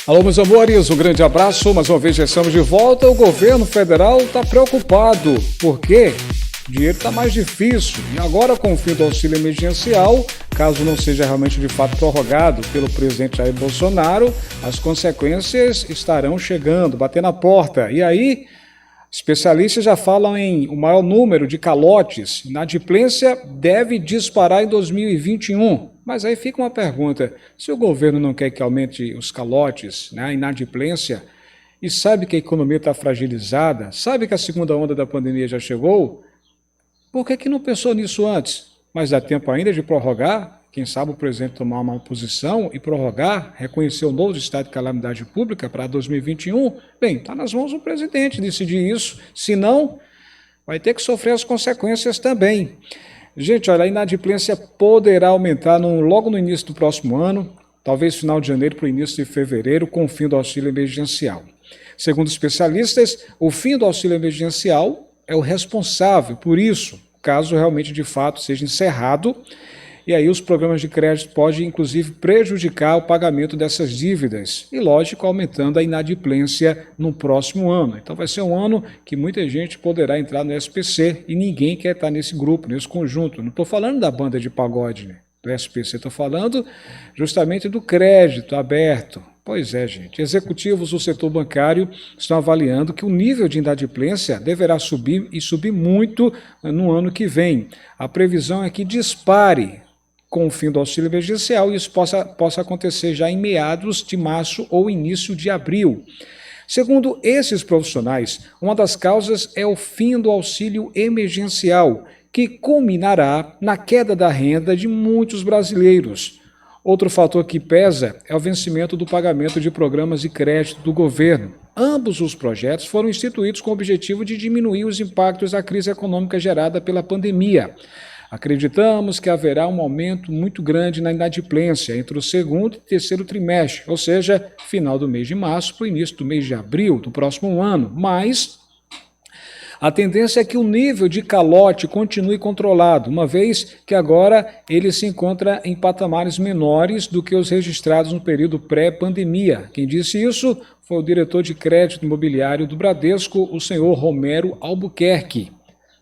Alô, meus amores, um grande abraço. Mais uma vez já estamos de volta. O governo federal está preocupado. Por quê? O dinheiro está mais difícil. E agora, com o fim do auxílio emergencial, caso não seja realmente de fato prorrogado pelo presidente Jair Bolsonaro, as consequências estarão chegando, batendo na porta. E aí, especialistas já falam em o maior número de calotes. Inadimplência deve disparar em 2021. Mas aí fica uma pergunta, se o governo não quer que aumente os calotes, né, a inadimplência, e sabe que a economia está fragilizada, sabe que a segunda onda da pandemia já chegou, por que não pensou nisso antes? Mas dá tempo ainda de prorrogar? Quem sabe o presidente tomar uma posição e prorrogar, reconhecer o novo estado de calamidade pública para 2021? Bem, está nas mãos do presidente decidir isso, senão vai ter que sofrer as consequências também. Gente, olha, a inadimplência poderá aumentar logo no início do próximo ano, talvez final de janeiro para o início de fevereiro, com o fim do auxílio emergencial. Segundo especialistas, o fim do auxílio emergencial é o responsável por isso, caso realmente de fato seja encerrado, e aí os programas de crédito podem inclusive prejudicar o pagamento dessas dívidas e, lógico, aumentando a inadimplência no próximo ano. Então vai ser um ano que muita gente poderá entrar no SPC e ninguém quer estar nesse grupo, nesse conjunto. Não estou falando da banda de pagode, né, do SPC, estou falando justamente do crédito aberto. Pois é, gente. Executivos do setor bancário estão avaliando que o nível de inadimplência deverá subir e subir muito no ano que vem. A previsão é que dispare com o fim do auxílio emergencial e isso possa acontecer já em meados de março ou início de abril. Segundo esses profissionais, uma das causas é o fim do auxílio emergencial, que culminará na queda da renda de muitos brasileiros. Outro fator que pesa é o vencimento do pagamento de programas de crédito do governo. Ambos os projetos foram instituídos com o objetivo de diminuir os impactos da crise econômica gerada pela pandemia. Acreditamos que haverá um aumento muito grande na inadimplência entre o segundo e terceiro trimestre, ou seja, final do mês de março para o início do mês de abril do próximo ano, mas a tendência é que o nível de calote continue controlado, uma vez que agora ele se encontra em patamares menores do que os registrados no período pré-pandemia. Quem disse isso foi o diretor de crédito imobiliário do Bradesco, o senhor Romero Albuquerque.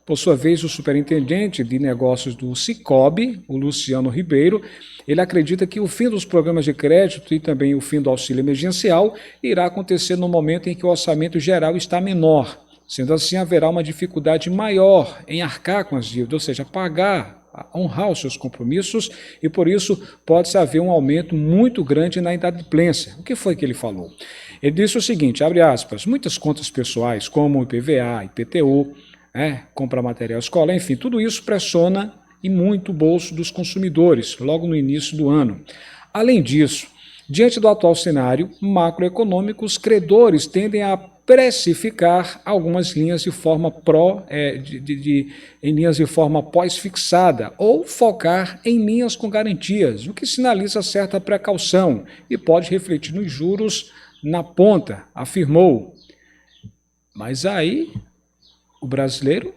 Por sua vez, o superintendente de negócios do Sicoob, o Luciano Ribeiro, ele acredita que o fim dos programas de crédito e também o fim do auxílio emergencial irá acontecer no momento em que o orçamento geral está menor. Sendo assim, haverá uma dificuldade maior em arcar com as dívidas, ou seja, pagar, honrar os seus compromissos, e por isso pode-se haver um aumento muito grande na inadimplência. O que foi que ele falou? Ele disse o seguinte, abre aspas, muitas contas pessoais, como IPVA, IPTU, comprar material escolar, enfim, tudo isso pressiona e muito o bolso dos consumidores, logo no início do ano. Além disso, diante do atual cenário macroeconômico, os credores tendem a precificar algumas linhas de forma em linhas de forma pós-fixada ou focar em linhas com garantias, o que sinaliza certa precaução e pode refletir nos juros na ponta, afirmou. Mas aí, o brasileiro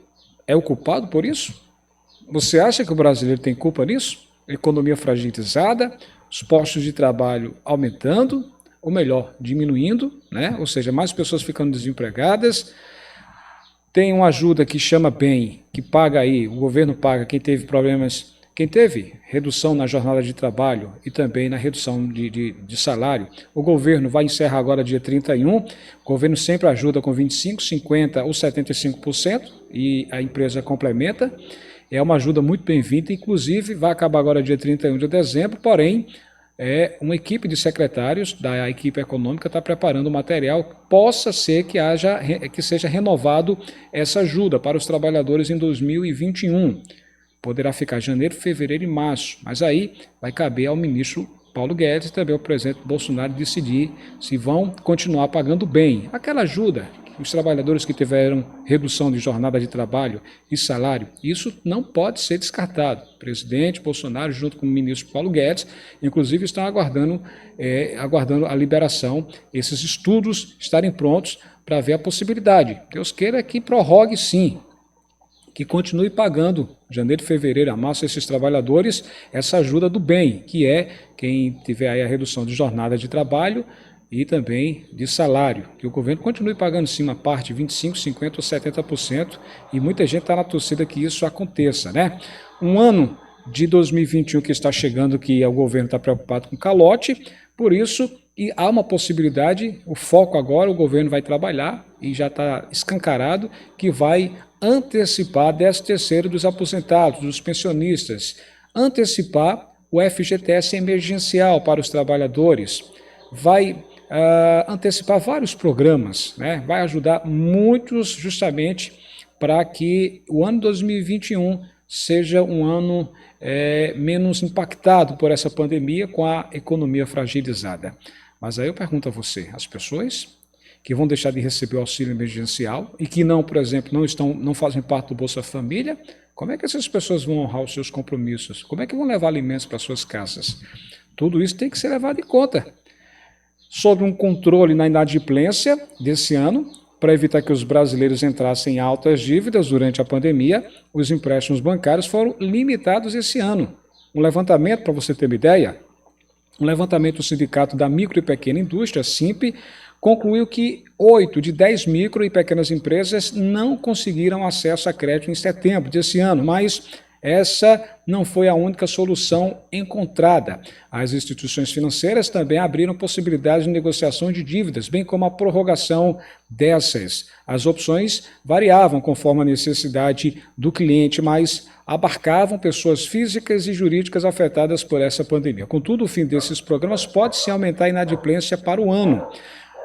é o culpado por isso? Você acha que o brasileiro tem culpa nisso? Economia fragilizada, os postos de trabalho aumentando, ou melhor, diminuindo, né? Ou seja, mais pessoas ficando desempregadas. Tem uma ajuda que chama bem, que paga aí, o governo paga quem teve problemas, quem teve redução na jornada de trabalho e também na redução de salário. O governo vai encerrar agora dia 31, o governo sempre ajuda com 25%, 50% ou 75% e a empresa complementa. É uma ajuda muito bem-vinda, inclusive vai acabar agora dia 31 de dezembro, porém, uma equipe de secretários da equipe econômica está preparando o material, possa ser que seja renovado essa ajuda para os trabalhadores em 2021. Poderá ficar janeiro, fevereiro e março, mas aí vai caber ao ministro Paulo Guedes e também ao presidente Bolsonaro decidir se vão continuar pagando bem aquela ajuda. Os trabalhadores que tiveram redução de jornada de trabalho e salário, isso não pode ser descartado. O presidente Bolsonaro, junto com o ministro Paulo Guedes, inclusive estão aguardando a liberação, esses estudos estarem prontos para ver a possibilidade. Deus queira que prorrogue sim, que continue pagando, janeiro, fevereiro a março, esses trabalhadores, essa ajuda do bem, que é quem tiver aí a redução de jornada de trabalho, e também de salário, que o governo continue pagando sim uma parte, 25%, 50% ou 70%, e muita gente está na torcida que isso aconteça, né? Um ano de 2021 que está chegando, que o governo está preocupado com calote, por isso, e há uma possibilidade, o foco agora, o governo vai trabalhar, e já está escancarado, que vai antecipar 13º dos aposentados, dos pensionistas, antecipar o FGTS emergencial para os trabalhadores, vai antecipar vários programas, né? Vai ajudar muitos justamente para que o ano 2021 seja um ano menos impactado por essa pandemia com a economia fragilizada. Mas aí eu pergunto a você, as pessoas que vão deixar de receber o auxílio emergencial e que não, por exemplo, não fazem parte do Bolsa Família, como é que essas pessoas vão honrar os seus compromissos? Como é que vão levar alimentos para suas casas? Tudo isso tem que ser levado em conta. Sobre um controle na inadimplência desse ano, para evitar que os brasileiros entrassem em altas dívidas durante a pandemia, os empréstimos bancários foram limitados esse ano. Um levantamento, para você ter uma ideia, um levantamento do Sindicato da Micro e Pequena Indústria, SIMP, concluiu que 8 de 10 micro e pequenas empresas não conseguiram acesso a crédito em setembro desse ano, mas essa não foi a única solução encontrada. As instituições financeiras também abriram possibilidades de negociação de dívidas, bem como a prorrogação dessas. As opções variavam conforme a necessidade do cliente, mas abarcavam pessoas físicas e jurídicas afetadas por essa pandemia. Contudo, o fim desses programas pode se aumentar a inadimplência para o ano.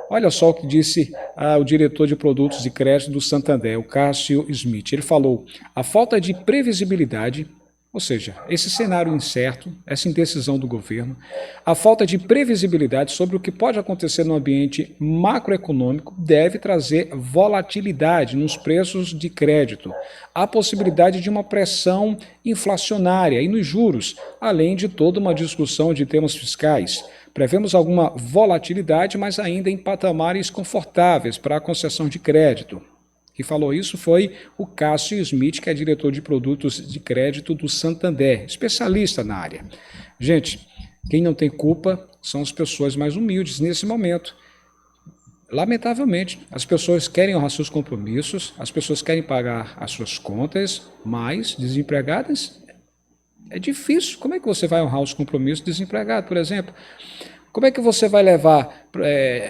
Olha só o que disse o diretor de produtos de crédito do Santander, o Cássio Smith. Ele falou: a falta de previsibilidade, ou seja, esse cenário incerto, essa indecisão do governo, a falta de previsibilidade sobre o que pode acontecer no ambiente macroeconômico deve trazer volatilidade nos preços de crédito, a possibilidade de uma pressão inflacionária e nos juros, além de toda uma discussão de temas fiscais. Prevemos alguma volatilidade, mas ainda em patamares confortáveis para a concessão de crédito. Quem falou isso foi o Cássio Smith, que é diretor de produtos de crédito do Santander, especialista na área. Gente, quem não tem culpa são as pessoas mais humildes nesse momento. Lamentavelmente, as pessoas querem honrar seus compromissos, as pessoas querem pagar as suas contas, mas desempregadas é difícil. Como é que você vai honrar os compromissos desempregado, por exemplo? Como é que você vai levar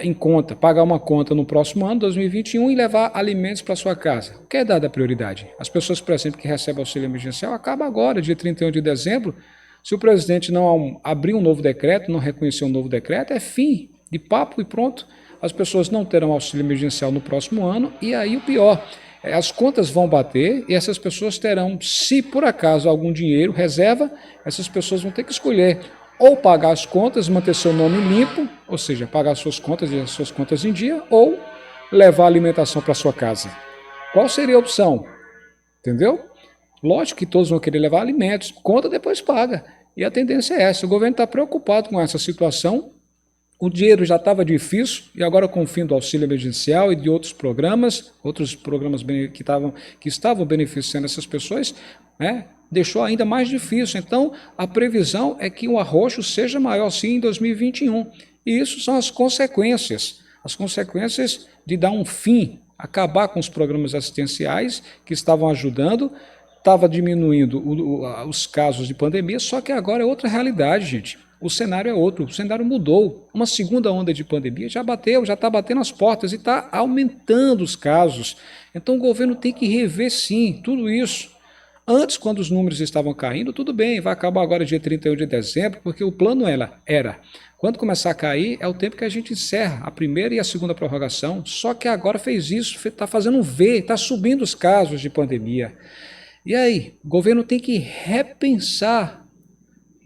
em conta, pagar uma conta no próximo ano, 2021, e levar alimentos para sua casa? O que é dada a prioridade? As pessoas, por exemplo, que recebem auxílio emergencial, acaba agora, dia 31 de dezembro. Se o presidente não abrir um novo decreto, não reconhecer um novo decreto, é fim de papo e pronto. As pessoas não terão auxílio emergencial no próximo ano, e aí o pior, as contas vão bater e essas pessoas terão, se por acaso algum dinheiro, reserva, essas pessoas vão ter que escolher ou pagar as contas, manter seu nome limpo, ou seja, pagar suas contas e as suas contas em dia, ou levar alimentação para sua casa. Qual seria a opção? Entendeu? Lógico que todos vão querer levar alimentos, conta depois paga. E a tendência é essa. O governo está preocupado com essa situação. O dinheiro já estava difícil e agora com o fim do auxílio emergencial e de outros programas que estavam beneficiando essas pessoas, né, deixou ainda mais difícil. Então, a previsão é que o arroxo seja maior sim em 2021. E isso são as consequências de dar um fim, acabar com os programas assistenciais que estavam ajudando, estava diminuindo os casos de pandemia, só que agora é outra realidade, gente. O cenário é outro, o cenário mudou. Uma segunda onda de pandemia já está batendo as portas e está aumentando os casos. Então o governo tem que rever sim tudo isso. Antes, quando os números estavam caindo, tudo bem, vai acabar agora dia 31 de dezembro, porque o plano era, quando começar a cair, é o tempo que a gente encerra a primeira e a segunda prorrogação, só que agora fez isso, está fazendo um V, está subindo os casos de pandemia. E aí, o governo tem que repensar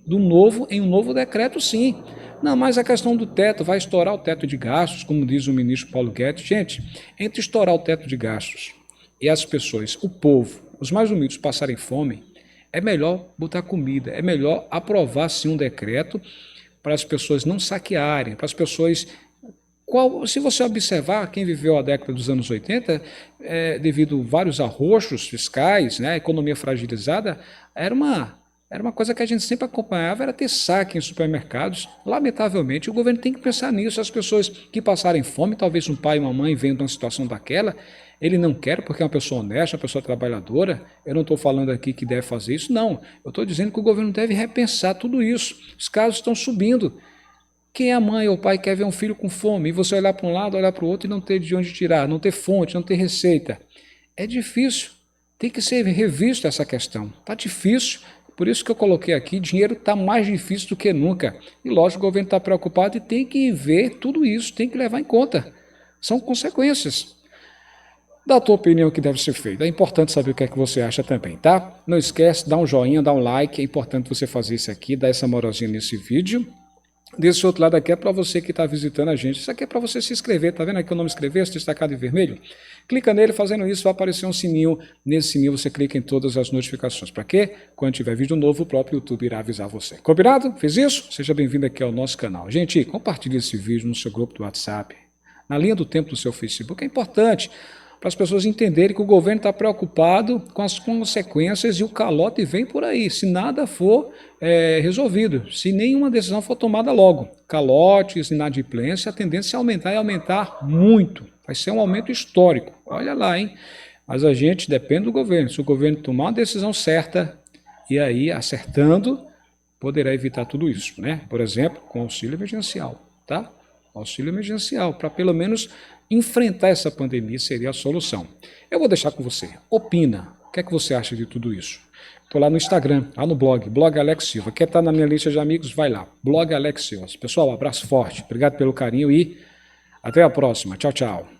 em um novo decreto, sim. Não, mas a questão do teto, vai estourar o teto de gastos, como diz o ministro Paulo Guedes. Gente, entre estourar o teto de gastos e as pessoas, o povo, os mais humildes passarem fome, é melhor botar comida, é melhor aprovar sim um decreto para as pessoas não saquearem, para as pessoas... Se você observar, quem viveu a década dos anos 80, devido a vários arroxos fiscais, né, a economia fragilizada, era uma Era uma coisa que a gente sempre acompanhava, era ter saque em supermercados. Lamentavelmente, o governo tem que pensar nisso. As pessoas que passarem fome, talvez um pai e uma mãe vendo uma situação daquela, ele não quer porque é uma pessoa honesta, uma pessoa trabalhadora. Eu não estou falando aqui que deve fazer isso, não. Eu estou dizendo que o governo deve repensar tudo isso. Os casos estão subindo. Quem é a mãe ou o pai quer ver um filho com fome e você olhar para um lado, olhar para o outro e não ter de onde tirar, não ter fonte, não ter receita? É difícil. Tem que ser revista essa questão. Está difícil. Por isso que eu coloquei aqui, dinheiro está mais difícil do que nunca. E lógico, o governo está preocupado e tem que ver tudo isso, tem que levar em conta. São consequências. Dá a tua opinião o que deve ser feito. É importante saber o que é que você acha também, tá? Não esquece, dá um joinha, dá um like. É importante você fazer isso aqui, dar essa moralzinha nesse vídeo. Desse outro lado aqui é para você que está visitando a gente. Isso aqui é para você se inscrever. Tá vendo aqui o nome inscrever-se destacado em vermelho? Clica nele, fazendo isso vai aparecer um sininho. Nesse sininho você clica em todas as notificações. Para quê? Quando tiver vídeo novo, o próprio YouTube irá avisar você. Combinado? Fez isso? Seja bem-vindo aqui ao nosso canal. Gente, compartilhe esse vídeo no seu grupo do WhatsApp, na linha do tempo do seu Facebook. É importante para as pessoas entenderem que o governo está preocupado com as consequências e o calote vem por aí, se nada for resolvido, se nenhuma decisão for tomada logo. Calotes, inadimplência, a tendência é aumentar e aumentar muito. Vai ser um aumento histórico. Olha lá, hein? Mas a gente depende do governo. Se o governo tomar uma decisão certa e aí acertando, poderá evitar tudo isso, né? Por exemplo, com auxílio emergencial, tá? Auxílio emergencial, para pelo menos enfrentar essa pandemia seria a solução. Eu vou deixar com você. Opina. O que é que você acha de tudo isso? Estou lá no Instagram, lá no blog Alex Silva. Quer estar na minha lista de amigos? Vai lá, blog Alex Silva. Pessoal, um abraço forte. Obrigado pelo carinho e até a próxima. Tchau, tchau.